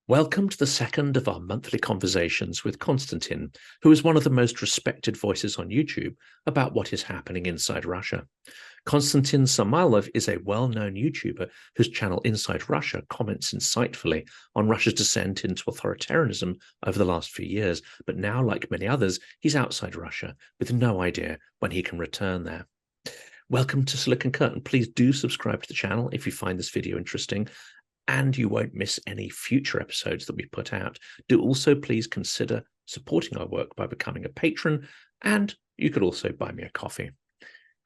Welcome to the second of our monthly conversations with Konstantin, who is one of the most respected voices on YouTube about what is happening inside Russia. Konstantin Samoilov is a well-known YouTuber whose channel Inside Russia comments insightfully on Russia's descent into authoritarianism over the last few years, but now, like many others, he's outside Russia with no idea when he can return there. Welcome to Silicon Curtain. Please do subscribe to the channel if you find this video interesting, and you won't miss any future episodes that we put out. Do also please consider supporting our work by becoming a patron, and you could also buy me a coffee.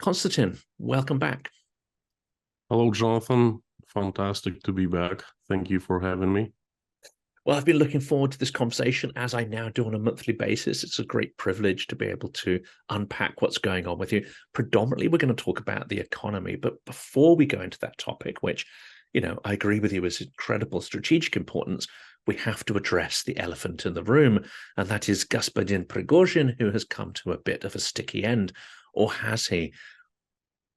Konstantin, welcome back. Hello, Jonathan. Fantastic to be back. Thank you for having me. Well, I've been looking forward to this conversation, as I now do on a monthly basis. It's a great privilege to be able to unpack what's going on with you. Predominantly, we're going to talk about the economy, but before we go into that topic, which, you know, I agree with you, is incredible strategic importance, we have to address the elephant in the room, and that is Господин Prigozhin, who has come to a bit of a sticky end. Or has he?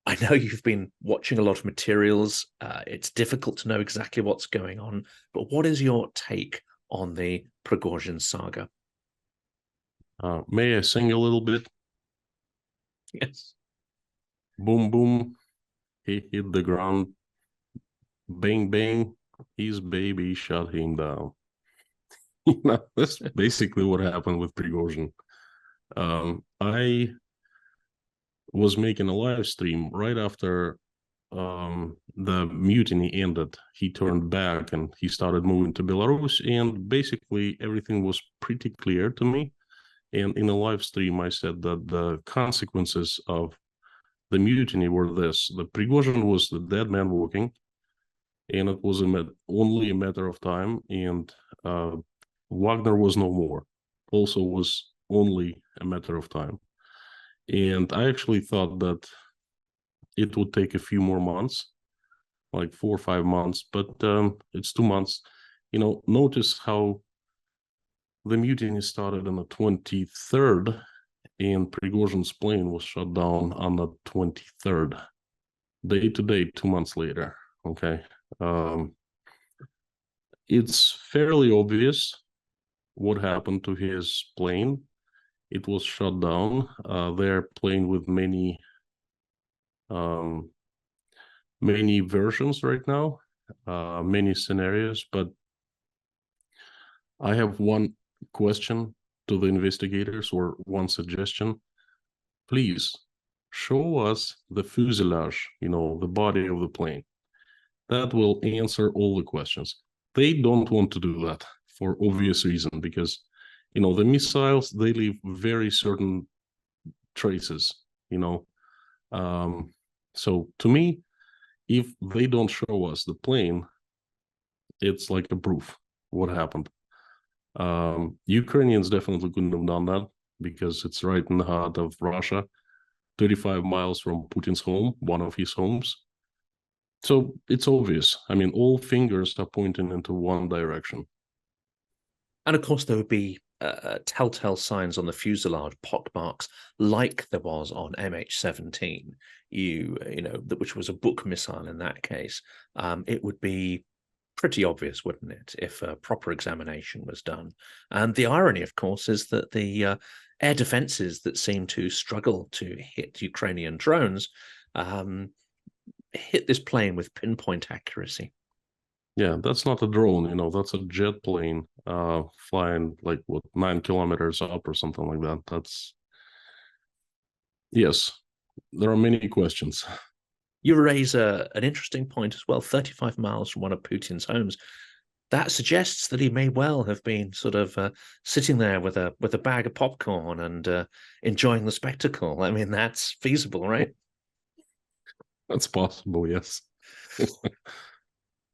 I know you've been watching a lot of materials. It's difficult to know exactly what's going on, but what is your take on the Prigozhin saga? May I sing a little bit? Yes. Boom, boom. He hit the ground. Bang, bang. His baby shot him down. That's basically what happened with Prigozhin. I was making a live stream right after the mutiny ended. He turned back and he started moving to Belarus, and basically everything was pretty clear to me. And in a live stream, I said that the consequences of the mutiny were this: the Prigozhin was the dead man walking, and it was only a matter of time, and Wagner was no more, also was only a matter of time. And I actually thought that it would take a few more months, like 4 or 5 months, but it's 2 months. Notice how the mutiny started on the 23rd, and Prigozhin's plane was shot down on the 23rd. Day to day, 2 months later, okay? It's fairly obvious what happened to his plane. It was shot down. They're playing with many versions right now, many scenarios, but I have one question to the investigators, or one suggestion. Please show us the fuselage, the body of the plane. That will answer all the questions. They don't want to do that for obvious reason, because, the missiles, they leave very certain traces, So to me, if they don't show us the plane, it's like a proof what happened. Ukrainians definitely couldn't have done that, because it's right in the heart of Russia, 35 miles from Putin's home, one of his homes. So it's obvious. I mean, all fingers are pointing into one direction. And of course, there would be telltale signs on the fuselage, pockmarks, like there was on MH17, which was a Buk missile in that case. It would be pretty obvious, wouldn't it, if a proper examination was done? And the irony, of course, is that the air defenses that seem to struggle to hit Ukrainian drones hit this plane with pinpoint accuracy. Yeah, that's not a drone, that's a jet plane flying like 9 kilometers up or something like that. Yes, there are many questions. You raise an interesting point as well. 35 miles from one of Putin's homes. That suggests that he may well have been sort of sitting there with a bag of popcorn and enjoying the spectacle. I mean, that's feasible, right? That's possible, yes.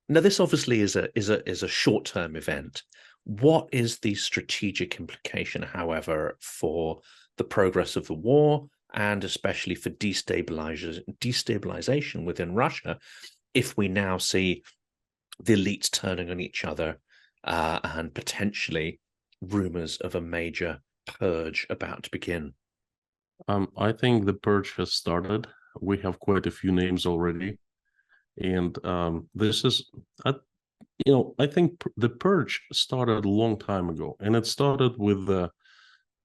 Now, this obviously is a short-term event. What is the strategic implication, however, for the progress of the war, and especially for destabilization within Russia, if we now see the elites turning on each other and potentially rumors of a major purge about to begin? I think the purge has started. We have quite a few names already. And this is, I think the purge started a long time ago, and it started with the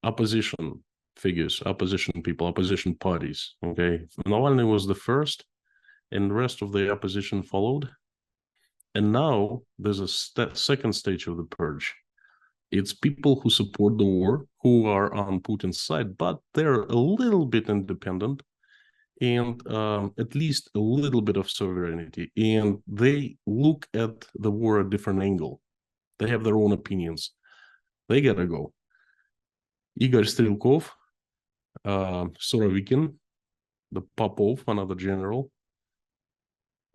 opposition figures, opposition people, opposition parties. Okay, Navalny was the first, and the rest of the opposition followed. And now there's a second stage of the purge. It's people who support the war, who are on Putin's side, but they're a little bit independent and at least a little bit of sovereignty. And they look at the war a different angle. They have their own opinions. They gotta go. Igor Strelkov, Sorovikin, the Popov, another general.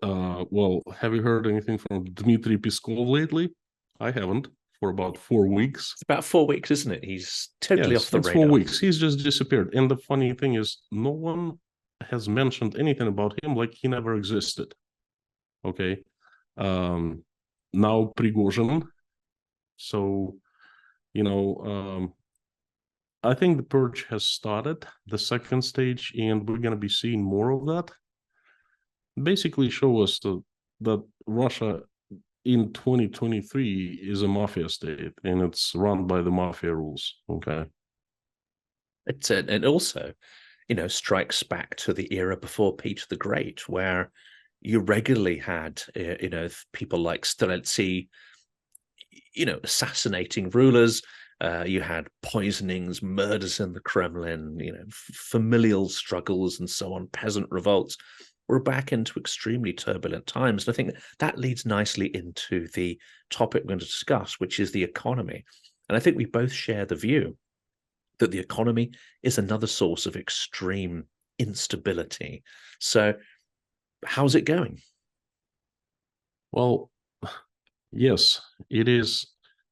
Well, have you heard anything from Dmitry Peskov lately? I haven't, for about 4 weeks. It's about 4 weeks, isn't it? He's totally off the It's radar. 4 weeks. He's just disappeared. And the funny thing is, no one has mentioned anything about him like he never existed. Okay. Now Prigozhin. So, I think the purge has started, the second stage, and we're going to be seeing more of that. Basically show us that Russia in 2023 is a mafia state, and it's run by the mafia rules. Okay. And also, strikes back to the era before Peter the Great, where you regularly had, people like Streltsy, assassinating rulers. You had poisonings, murders in the Kremlin, familial struggles and so on, peasant revolts. We're back into extremely turbulent times. And I think that leads nicely into the topic we're going to discuss, which is the economy. And I think we both share the view that the economy is another source of extreme instability. So how's it going? Well, yes, it is.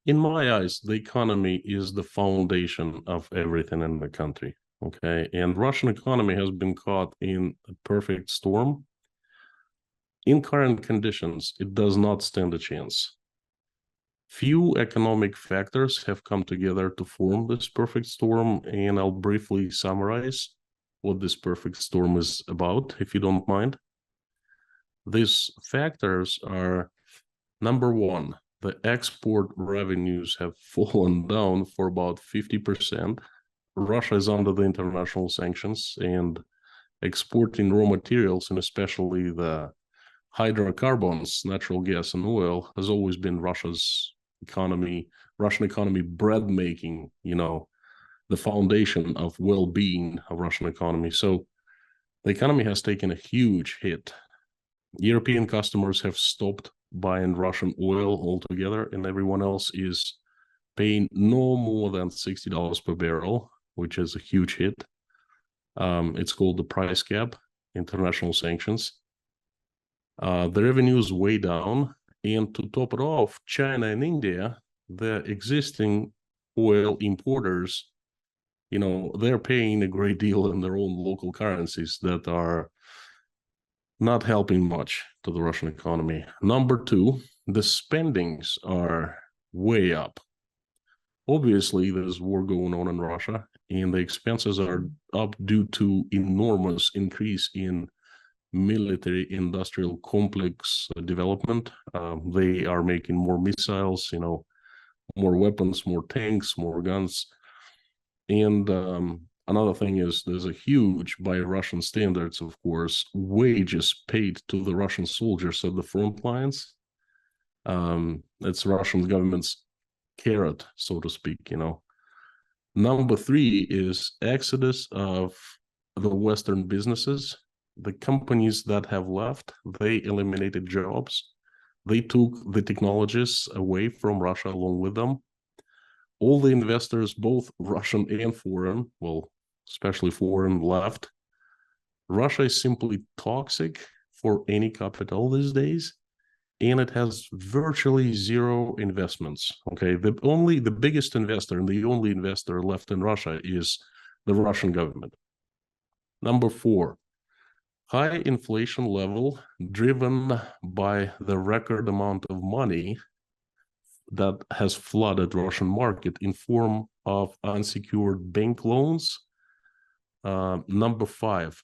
In my eyes, the economy is the foundation of everything in the country. Okay. And Russian economy has been caught in a perfect storm. In current conditions, it does not stand a chance. Few economic factors have come together to form this perfect storm, and I'll briefly summarize what this perfect storm is about, if you don't mind. These factors are, number one, the export revenues have fallen down for about 50%. Russia is under the international sanctions, and exporting raw materials, and especially the hydrocarbons, natural gas and oil, has always been Russian economy bread making, the foundation of well-being of Russian economy. So the economy has taken a huge hit. European customers have stopped buying Russian oil altogether, and everyone else is paying no more than $60 per barrel, which is a huge hit. It's called the price cap, international sanctions. The revenue is way down, and to top it off, China and India, the existing oil importers, they're paying a great deal in their own local currencies that are not helping much to the Russian economy. Number two, the spendings are way up. Obviously, there's war going on in Russia, and the expenses are up due to enormous increase in military industrial complex development. They are making more missiles, more weapons, more tanks, more guns. And another thing is there's a huge, by Russian standards, of course, wages paid to the Russian soldiers at the front lines. It's Russian government's carrot, so to speak, Number three is exodus of the Western businesses. The companies that have left, they eliminated jobs. They took the technologies away from Russia along with them. All the investors, both Russian and foreign, well, especially foreign, left. Russia is simply toxic for any capital these days, and it has virtually zero investments. Okay, the biggest investor and the only investor left in Russia is the Russian government. Number four, high inflation level driven by the record amount of money that has flooded Russian market in form of unsecured bank loans. Number five,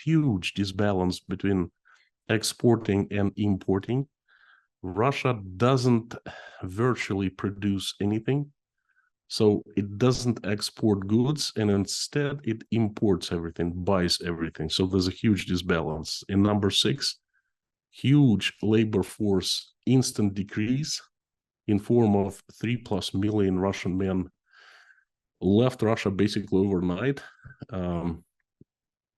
huge disbalance between exporting and importing. Russia doesn't virtually produce anything. So it doesn't export goods, and instead it imports everything, buys everything. So there's a huge disbalance. In number 6, huge labor force instant decrease in form of 3+ million Russian men left Russia basically overnight,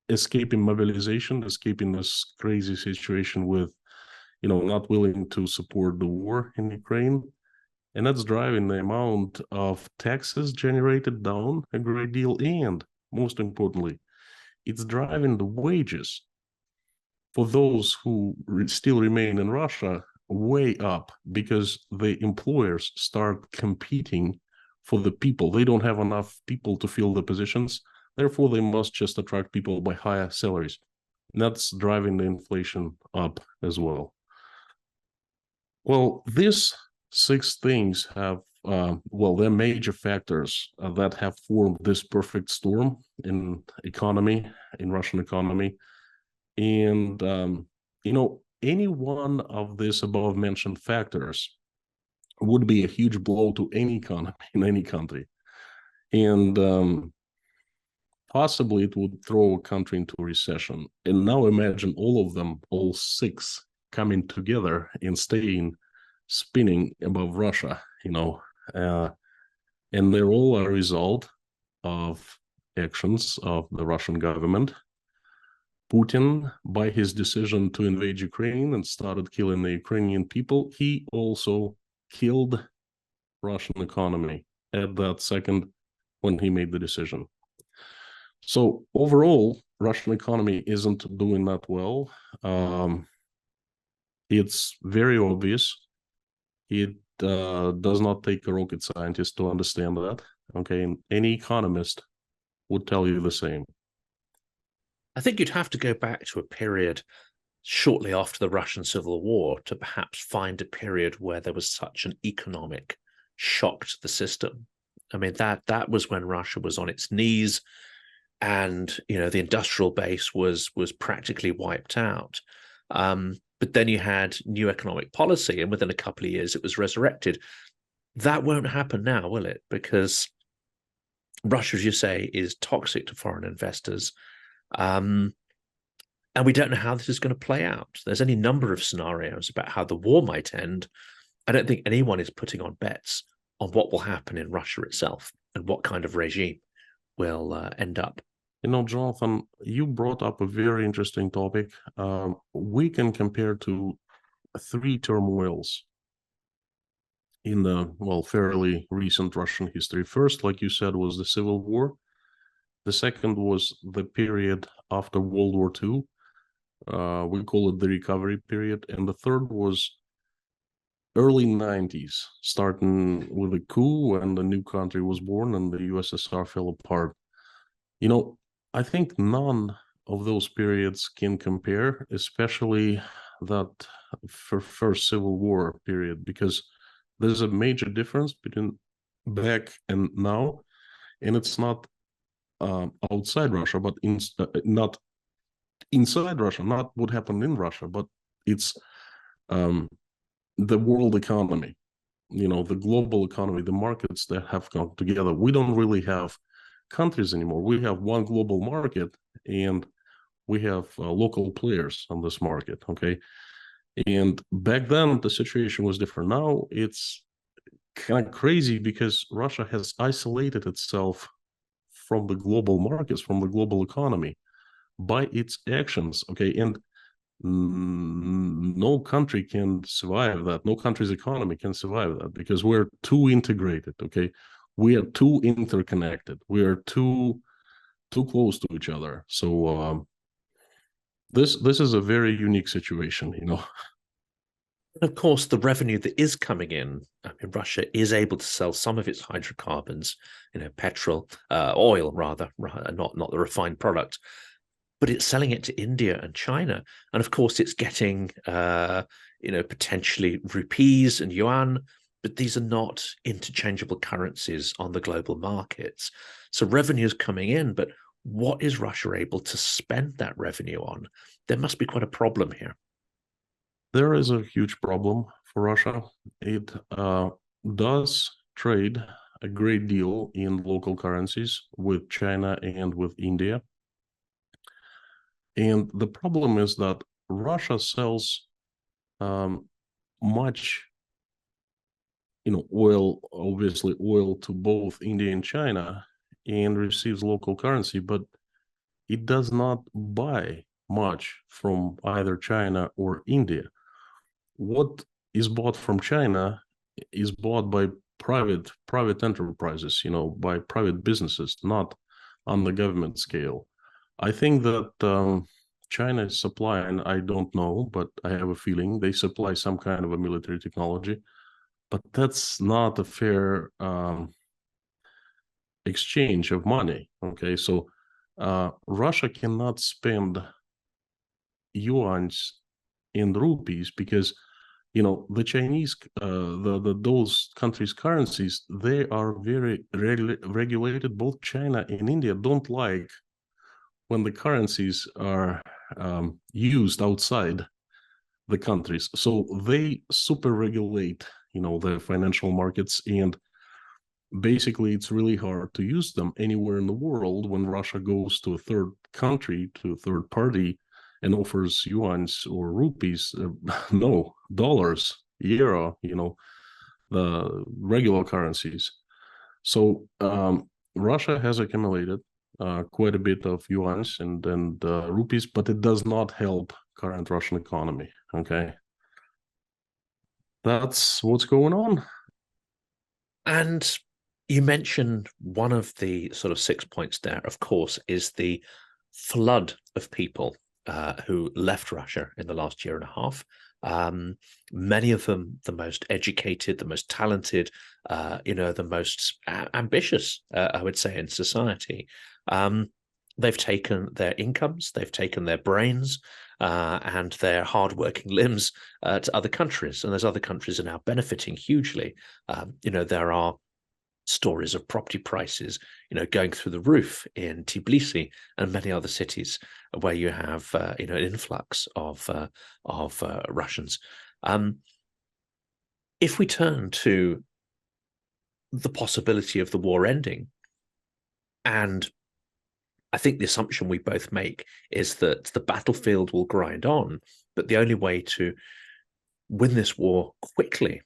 escaping mobilization, escaping this crazy situation with, not willing to support the war in Ukraine. And that's driving the amount of taxes generated down a great deal. And most importantly, it's driving the wages for those who still remain in Russia way up, because the employers start competing for the people. They don't have enough people to fill the positions. Therefore, they must just attract people by higher salaries. And that's driving the inflation up as well. Well, these 6 things have, they're major factors that have formed this perfect storm in Russian economy. And, any one of these above mentioned factors would be a huge blow to any economy in any country. And possibly it would throw a country into a recession. And now imagine all of them, all 6, coming together and staying spinning above Russia, and they're all a result of actions of the Russian government. Putin, by his decision to invade Ukraine and started killing the Ukrainian people, he also killed Russian economy at that second when he made the decision. So overall, Russian economy isn't doing that well. It's very obvious. It does not take a rocket scientist to understand that. Okay, and any economist would tell you the same. I think you'd have to go back to a period shortly after the Russian Civil War to perhaps find a period where there was such an economic shock to the system. I mean, that was when Russia was on its knees, and the industrial base was practically wiped out. But then you had new economic policy, and within a couple of years, it was resurrected. That won't happen now, will it? Because Russia, as you say, is toxic to foreign investors. And we don't know how this is going to play out. There's any number of scenarios about how the war might end. I don't think anyone is putting on bets on what will happen in Russia itself and what kind of regime will end up. Jonathan, you brought up a very interesting topic. We can compare to 3 turmoils in the, fairly recent Russian history. First, like you said, was the Civil War. The second was the period after World War II. We call it the recovery period. And the third was early 90s, starting with a coup when the new country was born and the USSR fell apart. I think none of those periods can compare, especially that first Civil War period, because there's a major difference between back and now, and it's not outside Russia, but not inside Russia, not what happened in Russia, but it's the world economy, the global economy, the markets that have come together. We don't really have countries anymore. We have one global market, and we have local players on this market. Okay, and back then the situation was different. Now it's kind of crazy because Russia has isolated itself from the global markets, from the global economy, by its actions. Okay, and no country can survive that. No country's economy can survive that because we're too integrated. Okay, we are too interconnected. We are too close to each other. So this is a very unique situation, Of course, the revenue that is coming in, I mean, Russia is able to sell some of its hydrocarbons, petrol, oil rather, not the refined product, but it's selling it to India and China. And of course, it's getting, potentially rupees and yuan, but these are not interchangeable currencies on the global markets. So revenue is coming in, but what is Russia able to spend that revenue on? There must be quite a problem here. There is a huge problem for Russia. It does trade a great deal in local currencies with China and with India. And the problem is that Russia sells much, oil, obviously oil to both India and China, and receives local currency, but it does not buy much from either China or India. What is bought from China is bought by private enterprises, by private businesses, not on the government scale. I think that China is supplying, I don't know, but I have a feeling they supply some kind of a military technology, but that's not a fair exchange of money. Okay, so Russia cannot spend yuans in rupees because the Chinese, those countries' currencies, they are very regulated. Both China and India don't like when the currencies are used outside the countries, so they super regulate, the financial markets, and basically it's really hard to use them anywhere in the world when Russia goes to a third country, to a third party, and offers yuans or rupees, no, dollars, euro, the regular currencies. So Russia has accumulated quite a bit of yuans and rupees, but it does not help current Russian economy. Okay, that's what's going on. And you mentioned one of the sort of 6 points there, of course, is the flood of people who left Russia in the last year and a half. Many of them the most educated, the most talented, the most ambitious, I would say, in society. They've taken their incomes, they've taken their brains and their hardworking limbs to other countries, and those other countries are now benefiting hugely. There are stories of property prices, going through the roof in Tbilisi and many other cities where you have, an influx of Russians. If we turn to the possibility of the war ending, and I think the assumption we both make is that the battlefield will grind on, but the only way to win this war quickly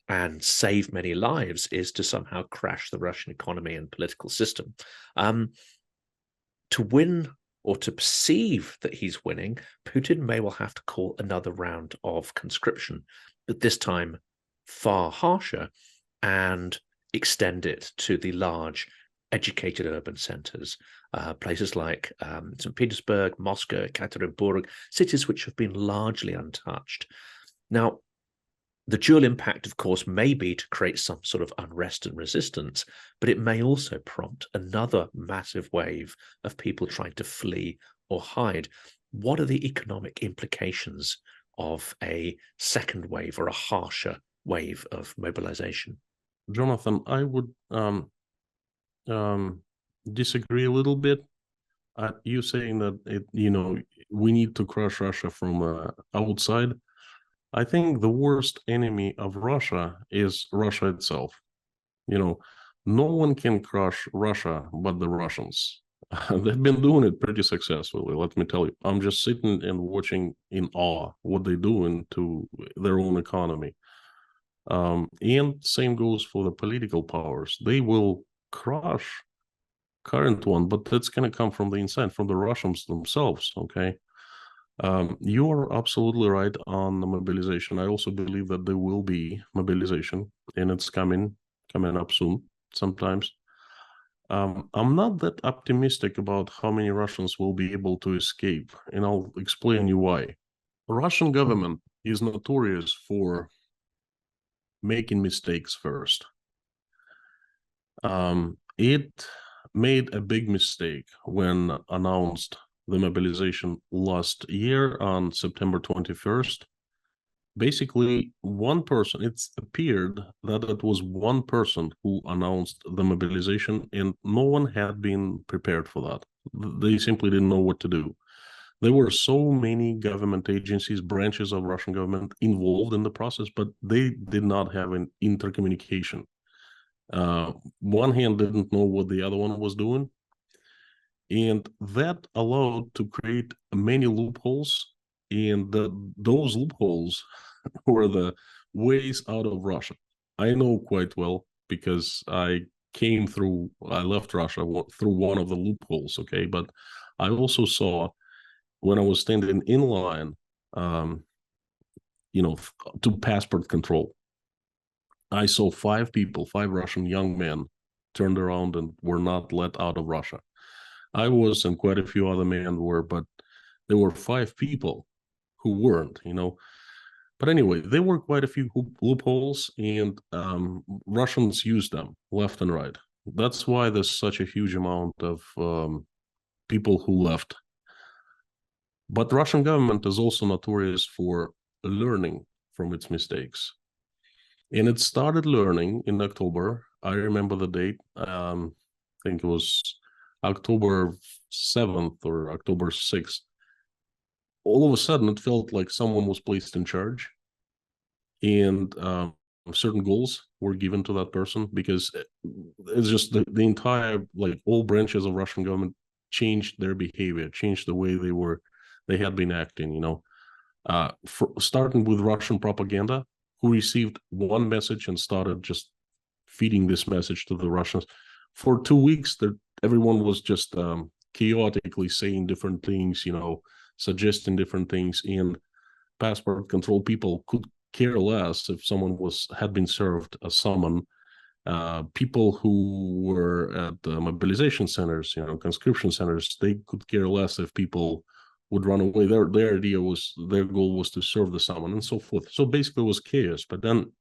and save many lives is to somehow crash the Russian economy and political system. To win or to perceive that he's winning, Putin may well have to call another round of conscription, but this time far harsher, and extend it to the large educated urban centers, places like St. Petersburg, Moscow, Ekaterinburg, cities which have been largely untouched. Now, the dual impact, of course, may be to create some sort of unrest and resistance, but it may also prompt another massive wave of people trying to flee or hide. What are the economic implications of a second wave or a harsher wave of mobilization? Jonathan, I would disagree a little bit. You saying that we need to crush Russia from outside. I think the worst enemy of Russia is Russia itself. No one can crush Russia but the Russians. They've been doing it pretty successfully, let me tell you. I'm just sitting and watching in awe what they're doing to their own economy. And same goes for the political powers. They will crush current one, but that's going to come from the inside, from the Russians themselves, okay? You are absolutely right on the mobilization. I also believe that there will be mobilization, and it's coming up soon sometimes. I'm not that optimistic about how many Russians will be able to escape, and I'll explain you why. The Russian government is notorious for making mistakes first. It made a big mistake when announced the mobilization last year on September 21st. Basically, one person, it's appeared that it was one person who announced the mobilization, and no one had been prepared for that. They simply didn't know what to do. There were so many government agencies, branches of Russian government involved in the process, but they did not have an intercommunication. One hand didn't know what the other one was doing, and that allowed to create many loopholes, and those loopholes were the ways out of Russia. I know quite well because I left Russia through one of the loopholes, okay? But I also saw when I was standing in line, to passport control, I saw 5 Russian young men turned around and were not let out of Russia. I was, and quite a few other men were, but there were 5 people who weren't, But anyway, there were quite a few loopholes, and Russians used them left and right. That's why there's such a huge amount of people who left. But the Russian government is also notorious for learning from its mistakes. And it started learning in October. I remember the date. I think it was October 7th or October 6th. All of a sudden, it felt like someone was placed in charge, and certain goals were given to that person, because it's just the entire, like, all branches of Russian government changed their behavior, changed the way they had been acting, starting with Russian propaganda, who received one message and started just feeding this message to the Russians. For 2 weeks, everyone was just chaotically saying different things, suggesting different things, and passport control people could care less if someone had been served a summon. People who were at the mobilization centers, conscription centers, they could care less if people would run away. Their goal was to serve the summon, and so forth. So basically it was chaos. But then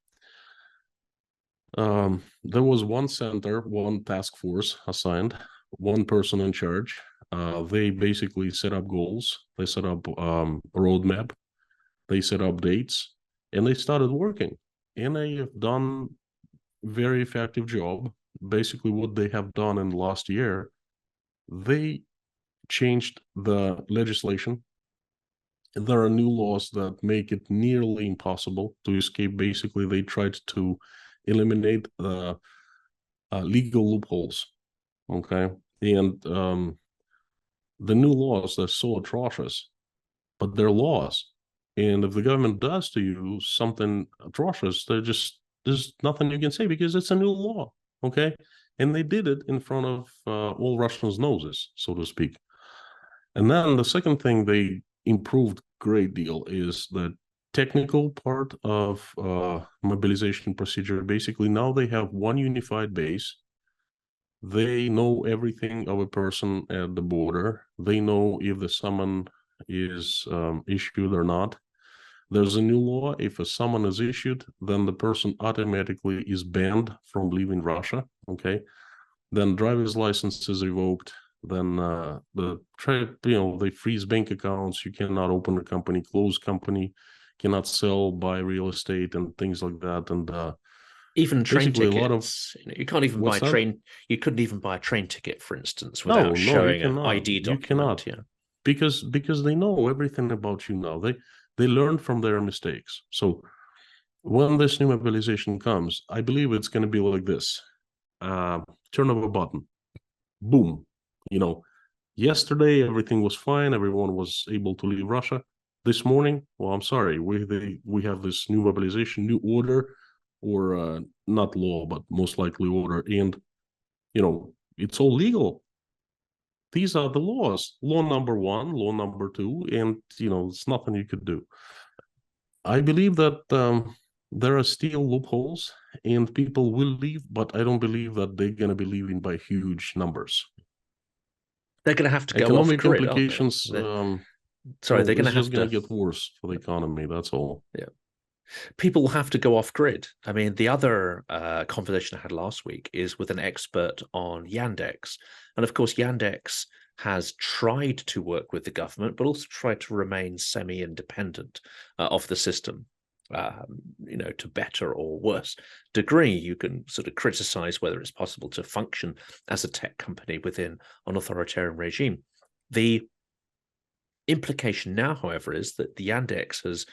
there was one center, one task force assigned, one person in charge. They basically set up goals. They set up a roadmap. They set up dates, and they started working. And they have done very effective job. Basically, what they have done in the last year, they changed the legislation. There are new laws that make it nearly impossible to escape. Basically, they tried to eliminate the legal loopholes. Okay, and the new laws are so atrocious, but they're laws. And if the government does to you something atrocious, there's nothing you can say, because it's a new law. Okay, and they did it in front of all Russians' noses, so to speak. And then the second thing they improved great deal is the technical part of mobilization procedure. Basically, now they have one unified base. They know everything of a person at the border. They know if the summon is issued or not. There's a new law. If a summon is issued, then the person automatically is banned from leaving Russia. Okay. Then driver's license is revoked. Then they freeze bank accounts. You cannot open a company, close company, cannot sell, buy real estate, and things like that. And even train tickets. A lot of, you can't even buy a train. You couldn't even buy a train ticket, for instance, without showing an ID document. You cannot. Yeah. Because they know everything about you now. They learn from their mistakes. So when this new mobilization comes, I believe it's going to be like this. Turn of a button. Boom. Yesterday everything was fine. Everyone was able to leave Russia. This morning, well, I'm sorry. We have this new mobilization, new order, or not law, but most likely order. And, it's all legal. These are the laws. Law number 1, law number 2, and, it's nothing you could do. I believe that there are still loopholes and people will leave, but I don't believe that they're going to be leaving by huge numbers. They're going to have to go economic off grid, implications. they're going to have to get worse for the economy. That's all. Yeah. People have to go off grid. I mean, the other conversation I had last week is with an expert on Yandex. And of course, Yandex has tried to work with the government, but also tried to remain semi-independent of the system. To better or worse degree. You can sort of criticize whether it's possible to function as a tech company within an authoritarian regime. The Implication now, however, is that the Yandex has,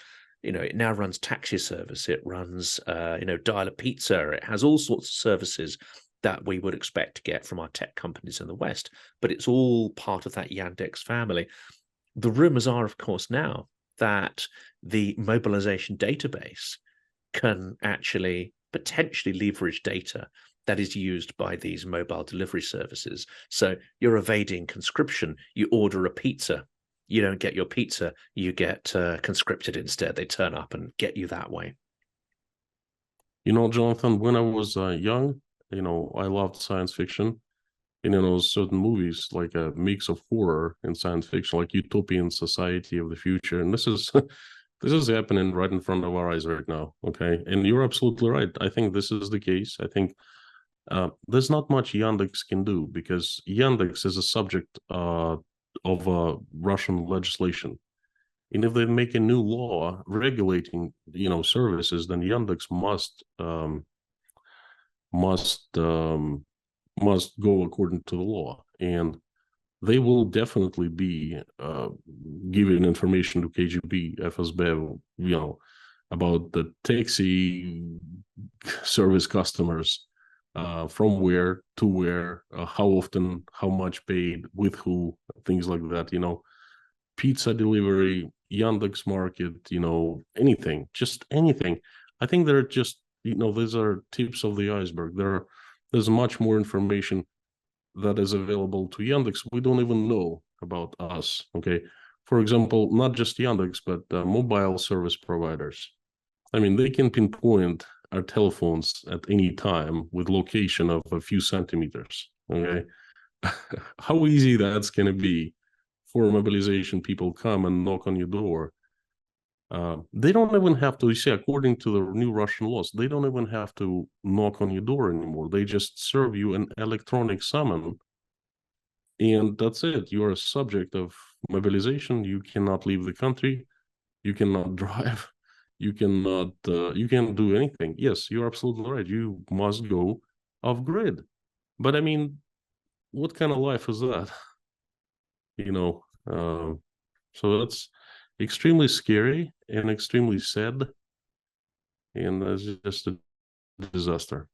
it now runs taxi service, it runs, dial a pizza, it has all sorts of services that we would expect to get from our tech companies in the West, but it's all part of that Yandex family. The rumors are, of course, now that the mobilization database can actually potentially leverage data that is used by these mobile delivery services. So you're evading conscription, you order a pizza, you don't get your pizza, you get conscripted instead. They turn up and get you that way. Jonathan, when I was young, I loved science fiction. And, certain movies like a mix of horror and science fiction, like utopian society of the future. And this is this is happening right in front of our eyes right now. Okay. And you're absolutely right. I think this is the case. I think there's not much Yandex can do because Yandex is a subject of Russian legislation. And if they make a new law regulating, services, then Yandex must go according to the law, and they will definitely be giving information to KGB, FSB, about the taxi service customers, from where to where, how often, how much paid, with who, things like that. Pizza delivery, Yandex Market, anything, just anything. I think they're just, these are tips of the iceberg. There's much more information that is available to Yandex we don't even know about us. Okay, for example, not just Yandex, but mobile service providers. I mean, they can pinpoint our telephones at any time with location of a few centimeters. Okay, how easy that's going to be for mobilization people come and knock on your door. They don't even have to, according to the new Russian laws, they don't even have to knock on your door anymore. They just serve you an electronic summon, and that's it. You are a subject of mobilization. You cannot leave the country. You cannot drive. You can't do anything. Yes, you're absolutely right. You must go off grid. But I mean, what kind of life is that? So that's extremely scary and extremely sad, and that's just a disaster.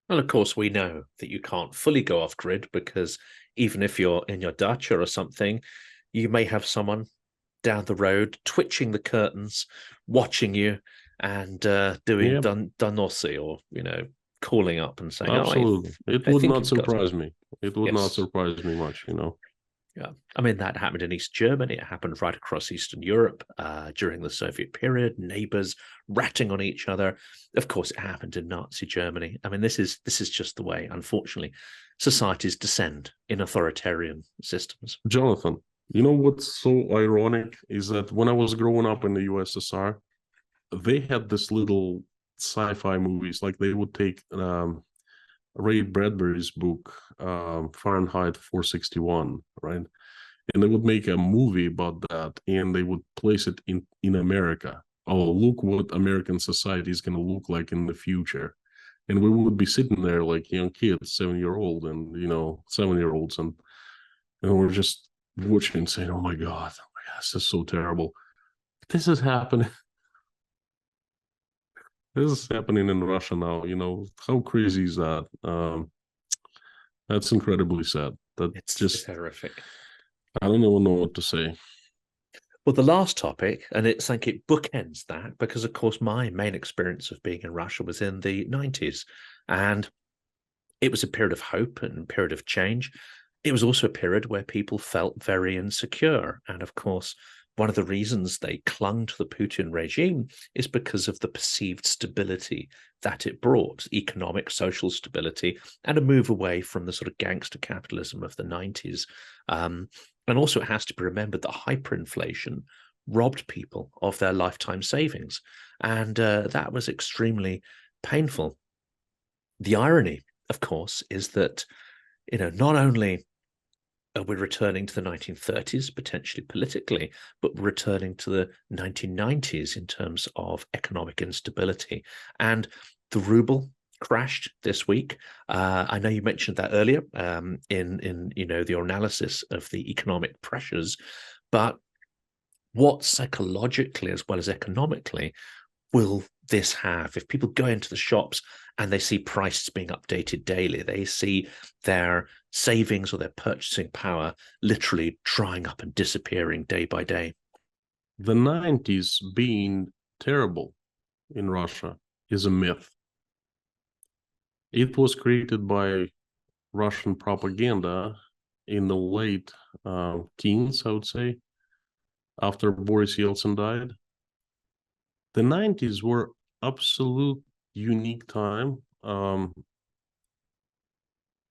Well, of course, we know that you can't fully go off grid because even if you're in your dacha or something, you may have someone down the road twitching the curtains, watching you, and doing donosy, or calling up and saying, absolutely. It would not surprise me. It would not surprise me much. Yeah, I mean, that happened in East Germany. It happened right across Eastern Europe during the Soviet period. Neighbors ratting on each other. Of course, it happened in Nazi Germany. I mean, this is just the way, unfortunately, societies descend in authoritarian systems. Jonathan, what's so ironic is that when I was growing up in the USSR, they had this little sci-fi movies. Like they would take Ray Bradbury's book, Fahrenheit 461, right? And they would make a movie about that, and they would place it in America. Oh, look what American society is going to look like in the future. And we would be sitting there like young kids, 7-year-old and, 7-year-olds. And we're just watching and saying, oh my God, this is so terrible. This is happening. This is happening in Russia now. How crazy is that? That's incredibly sad. It's just horrific. I don't even know what to say. Well, the last topic, and it's like it bookends that, because of course my main experience of being in Russia was in the 90s, and it was a period of hope and a period of change. It was also a period where people felt very insecure, and of course one of the reasons they clung to the Putin regime is because of the perceived stability that it brought, economic, social stability, and a move away from the sort of gangster capitalism of the 90s. And also it has to be remembered that hyperinflation robbed people of their lifetime savings. And that was extremely painful. The irony, of course, is that, not only are we returning to the 1930s, potentially politically, but we're returning to the 1990s in terms of economic instability. And the ruble crashed this week. I know you mentioned that earlier in your analysis of the economic pressures, But what psychologically as well as economically will this have if people go into the shops and they see prices being updated daily? They see their savings or their purchasing power literally drying up and disappearing day by day. The 90s being terrible in Russia is a myth. It was created by Russian propaganda in the late teens, I would say, after Boris Yeltsin died. The 90s were absolute unique time.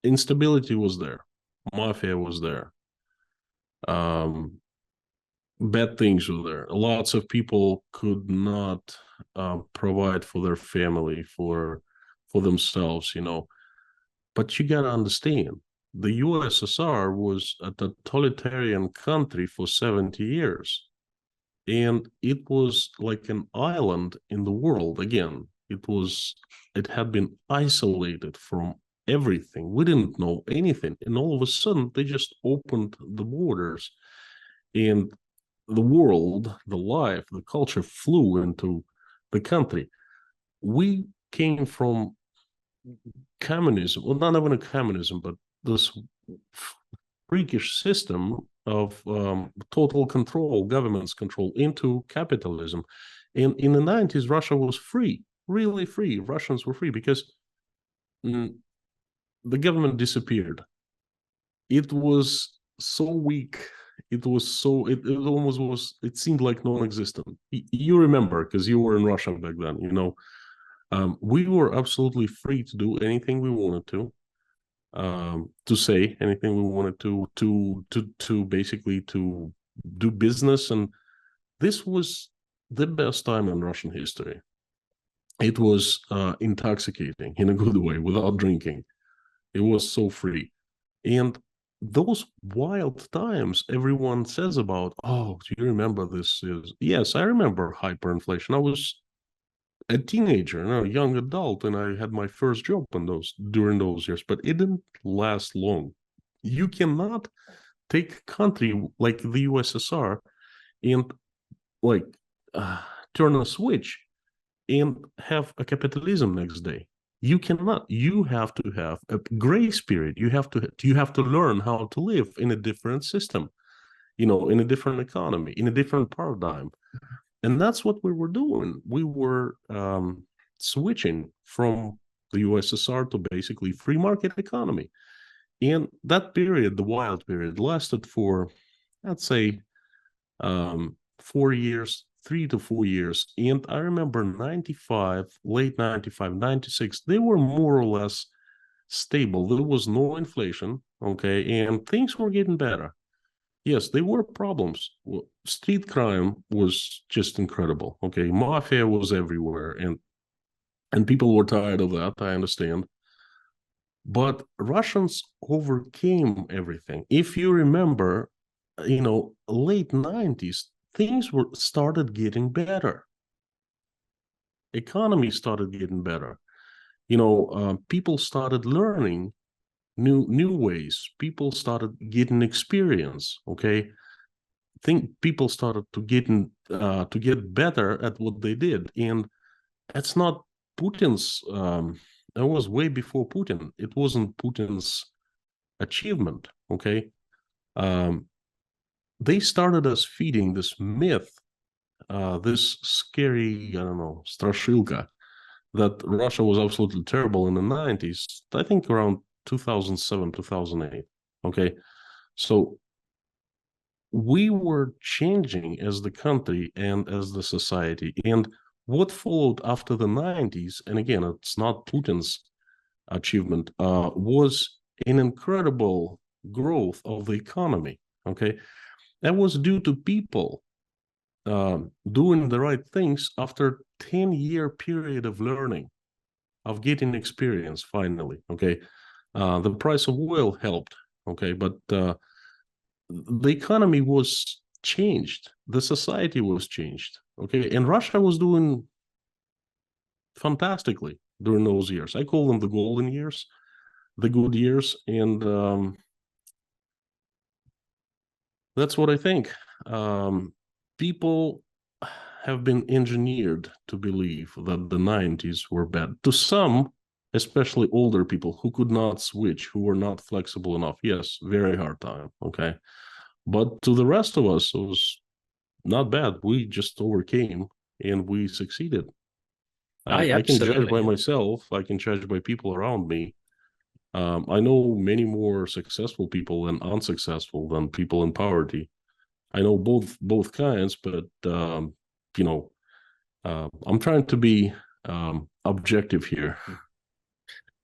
Instability was there. Mafia was there. Bad things were there. Lots of people could not provide for their family, for themselves, you know. But you gotta understand, the USSR was a totalitarian country for 70 years. And it was like an island in the world. Again, it had been isolated from everything. We didn't know anything. And all of a sudden, they just opened the borders. And the world, the life, the culture flew into the country. We came from communism, well, not even a communism, but this freakish system of total control, government's control, into capitalism. And in the 90s, Russia was free, really free. Russians were free because the government disappeared. It was so weak. It almost was, it seemed like non-existent. You remember, because you were in Russia back then, you know. We were absolutely free to do anything we wanted to say anything we wanted to basically to do business. And this was the best time in Russian history. It was intoxicating in a good way, without drinking. It was so free. And those wild times everyone says about, oh, do you remember this? Yes, I remember hyperinflation. I was a teenager, a young adult, and I had my first job during those years, but it didn't last long. You cannot take a country like the USSR and like turn a switch and have a capitalism next day. You cannot. You have to have a grace period. You have to learn how to live in a different system, you know, in a different economy, in a different paradigm. And that's what we were doing. We were switching from the USSR to basically free market economy. And that period, the wild period, lasted for, I'd say, 4 years, 3 to 4 years. And I remember 95, late 95, 96, they were more or less stable. There was no inflation, okay, and things were getting better. Yes, there were problems. Street crime was just incredible. Okay, mafia was everywhere, and people were tired of that. I understand, but Russians overcame everything. If you remember, you know, late 90s, things were started getting better. Economy started getting better. You know, people started learning new ways. People started getting experience. Okay, think people started to get better at what they did, and that's not Putin's. That was way before Putin. It wasn't Putin's achievement. Okay, they started us feeding this myth, this scary, I don't know, strashilka, that Russia was absolutely terrible in the 90s. I think around 2007, 2008. Okay, so we were changing as the country and as the society. And what followed after the 90s, and again, it's not Putin's achievement, was an incredible growth of the economy. Okay, that was due to people doing the right things after 10-year period of learning, of getting experience finally. Okay, the price of oil helped. Okay, but the economy was changed, the society was changed. Okay, and Russia was doing fantastically during those years. I call them the golden years, the good years, and that's what I think. people have been engineered to believe that the 90s were bad. To some, especially older people who could not switch, who were not flexible enough. Yes, very hard time. Okay. But to the rest of us, it was not bad. We just overcame and we succeeded. I can judge by myself. I can judge by people around me. I know many more successful people than unsuccessful than people in poverty. I know both kinds, but you know, I'm trying to be objective here.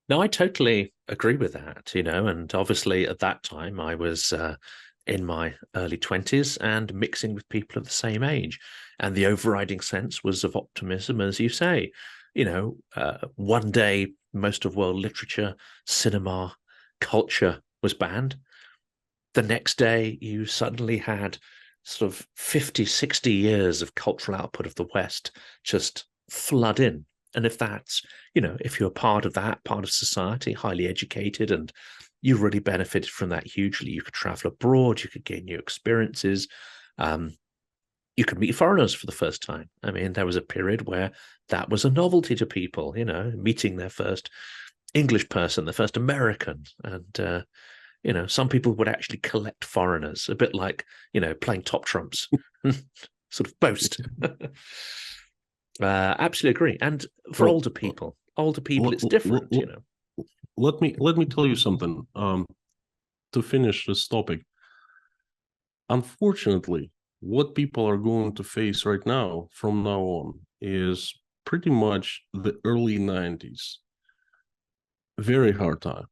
No, I totally agree with that, you know, and obviously at that time I was in my early 20s and mixing with people of the same age. And the overriding sense was of optimism, as you say. You know, one day most of world literature, cinema, culture was banned. The next day you suddenly had sort of 50, 60 years of cultural output of the West just flood in. And if that's, you know, if you're part of that part of society, highly educated, and you really benefited from that hugely, you could travel abroad, you could gain new experiences, you could meet foreigners for the first time. I mean, there was a period where that was a novelty to people, you know, meeting their first English person, their first American. And, you know, some people would actually collect foreigners, a bit like, you know, playing top trumps, sort of boast. Absolutely agree. And for older people, it's different, you know. Let me tell you something. To finish this topic, unfortunately, what people are going to face right now, from now on, is pretty much the early 90s. Very hard time.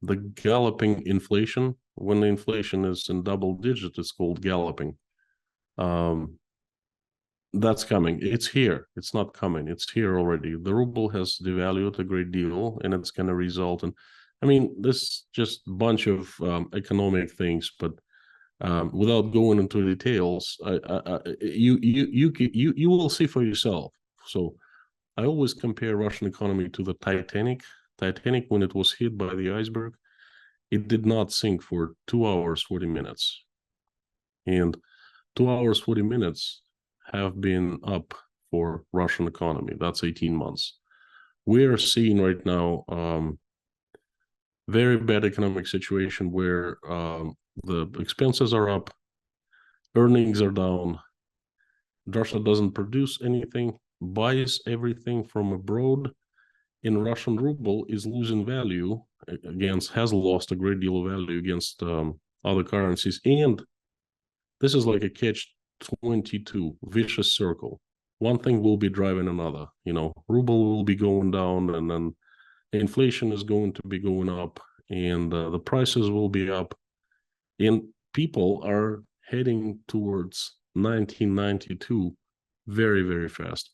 The galloping inflation. When the inflation is in double digits, it's called galloping. That's coming. It's here. It's not coming. It's here already. The ruble has devalued a great deal, and it's going to result in, I mean, this just bunch of economic things, but without going into details, you will see for yourself. So I always compare Russian economy to the Titanic. Titanic, when it was hit by the iceberg, it did not sink for 2 hours 40 minutes, and 2 hours 40 minutes have been up for Russian economy. That's 18 months. We are seeing right now very bad economic situation where the expenses are up, earnings are down. Russia doesn't produce anything, buys everything from abroad, and Russian ruble is losing value has lost a great deal of value against other currencies. And this is like a catch-22 vicious circle. One thing will be driving another. You know, ruble will be going down, and then inflation is going to be going up, and the prices will be up, and people are heading towards 1992 very, very fast.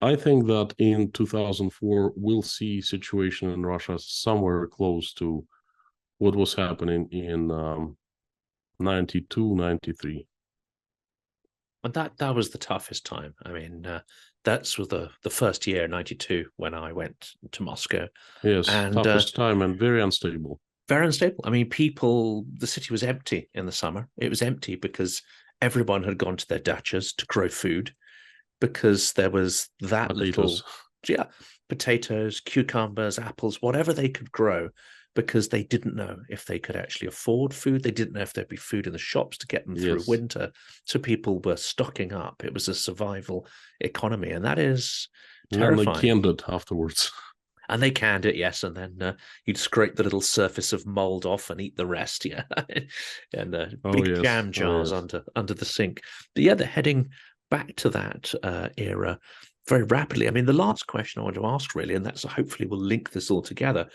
I think that in 2004 we'll see situation in Russia somewhere close to what was happening in 92, 93. And that was the toughest time. I mean, that's was the first year, 92, when I went to Moscow. Yes, and toughest time and very unstable. Very unstable. I mean, the city was empty in the summer. It was empty because everyone had gone to their dachas to grow food, because there was that potatoes. Potatoes, cucumbers, apples, whatever they could grow, because they didn't know if they could actually afford food. They didn't know if there'd be food in the shops to get them through winter. So people were stocking up. It was a survival economy, and that is terrifying. And they canned it afterwards. And they canned it, yes, and then you'd scrape the little surface of mold off and eat the rest, yeah. And big jam jars under the sink. But yeah, they're heading back to that era very rapidly. I mean, the last question I want to ask, really, and that's hopefully we'll link this all together.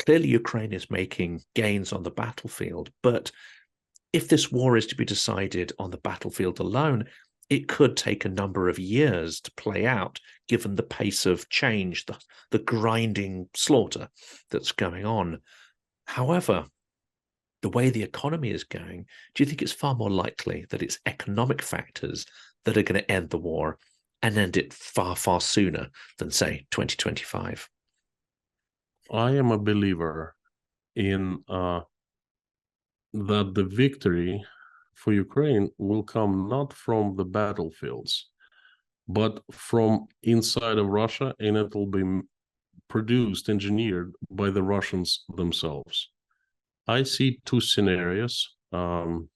Clearly, Ukraine is making gains on the battlefield, but if this war is to be decided on the battlefield alone, it could take a number of years to play out, given the pace of change, the grinding slaughter that's going on. However, the way the economy is going, do you think it's far more likely that it's economic factors that are going to end the war and end it far, far sooner than, say, 2025? I am a believer in that the victory for Ukraine will come not from the battlefields, but from inside of Russia, and it will be produced, engineered by the Russians themselves. I see two scenarios for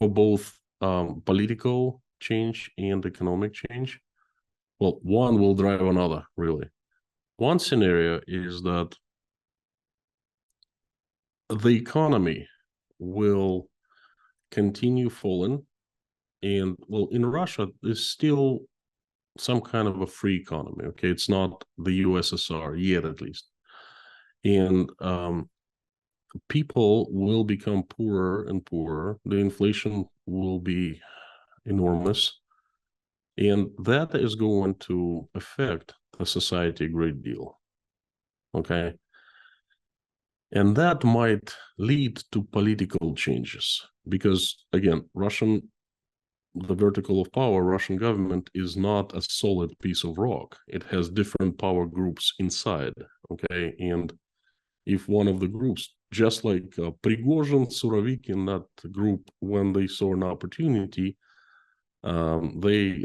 both political change and economic change. Well, one will drive another, really. One scenario is that the economy will continue falling, and well, in Russia, there's still some kind of a free economy. Okay, it's not the USSR yet, at least, and people will become poorer and poorer. The inflation will be enormous, and that is going to affect the society a great deal. Okay, and that might lead to political changes because, again, the vertical of power, Russian government is not a solid piece of rock. It has different power groups inside, okay? And if one of the groups, just like Prigozhin, Surovikin, that group, when they saw an opportunity, they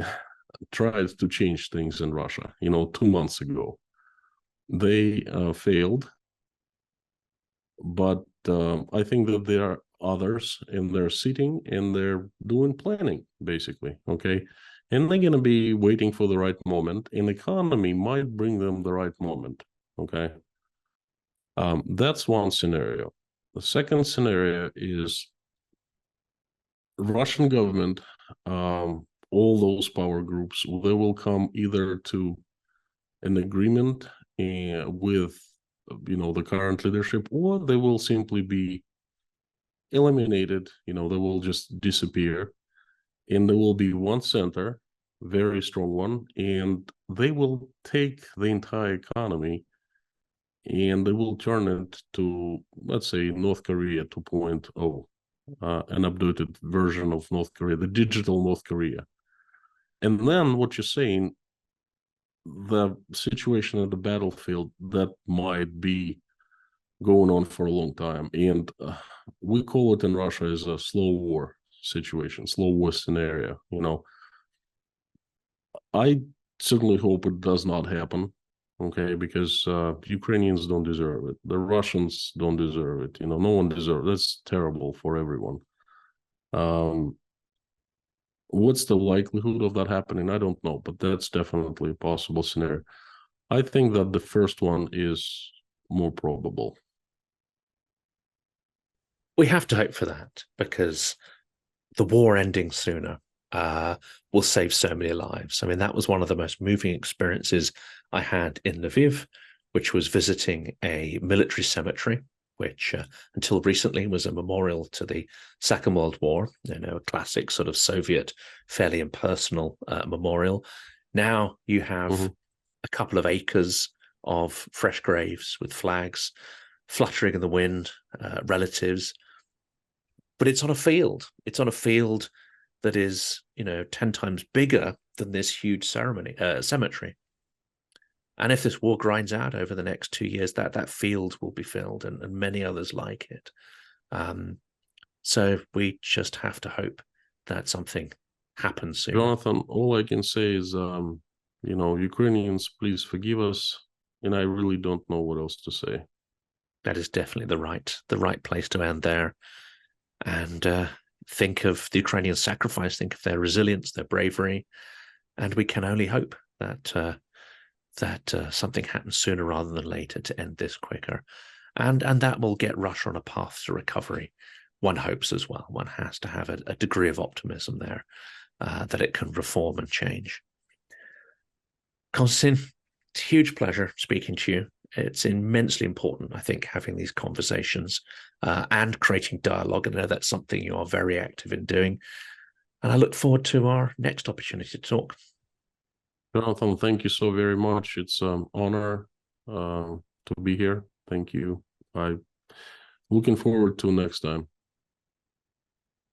tried to change things in Russia, 2 months ago. They failed, but I think that there are others, and they're sitting and they're doing planning, basically, okay? And they're going to be waiting for the right moment, and the economy might bring them the right moment, okay? That's one scenario. The second scenario is Russian government, all those power groups, they will come either to an agreement with, the current leadership, or they will simply be eliminated, they will just disappear, and there will be one center, very strong one, and they will take the entire economy and they will turn it to, let's say, North Korea 2.0, an updated version of North Korea, the digital North Korea. And then what you're saying, the situation at the battlefield, that might be going on for a long time, and we call it in Russia as a slow war situation, slow war scenario. I certainly hope it does not happen, okay, because Ukrainians don't deserve it, the Russians don't deserve it, no one deserves it. That's terrible for everyone. What's the likelihood of that happening? I don't know, but that's definitely a possible scenario. I think that the first one is more probable. We have to hope for that, because the war ending sooner will save so many lives. I mean, that was one of the most moving experiences I had in Lviv, which was visiting a military cemetery, which until recently was a memorial to the Second World War, a classic sort of Soviet, fairly impersonal memorial. Now you have a couple of acres of fresh graves with flags fluttering in the wind, relatives. But it's on a field. It's on a field that is, 10 times bigger than this huge cemetery. And if this war grinds out over the next 2 years, that field will be filled, and many others like it. So we just have to hope that something happens soon. Jonathan, all I can say is, Ukrainians, please forgive us. And I really don't know what else to say. That is definitely the right place to end there. And think of the Ukrainian sacrifice, think of their resilience, their bravery, and we can only hope that something happens sooner rather than later to end this quicker, and that will get Russia on a path to recovery. One hopes as well. One has to have a degree of optimism there, that it can reform and change. Konstantin, it's a huge pleasure speaking to you. It's immensely important, I think, having these conversations and creating dialogue. And I know that's something you are very active in doing. And I look forward to our next opportunity to talk. Jonathan, thank you so very much. It's an honor to be here. Thank you. I'm looking forward to next time.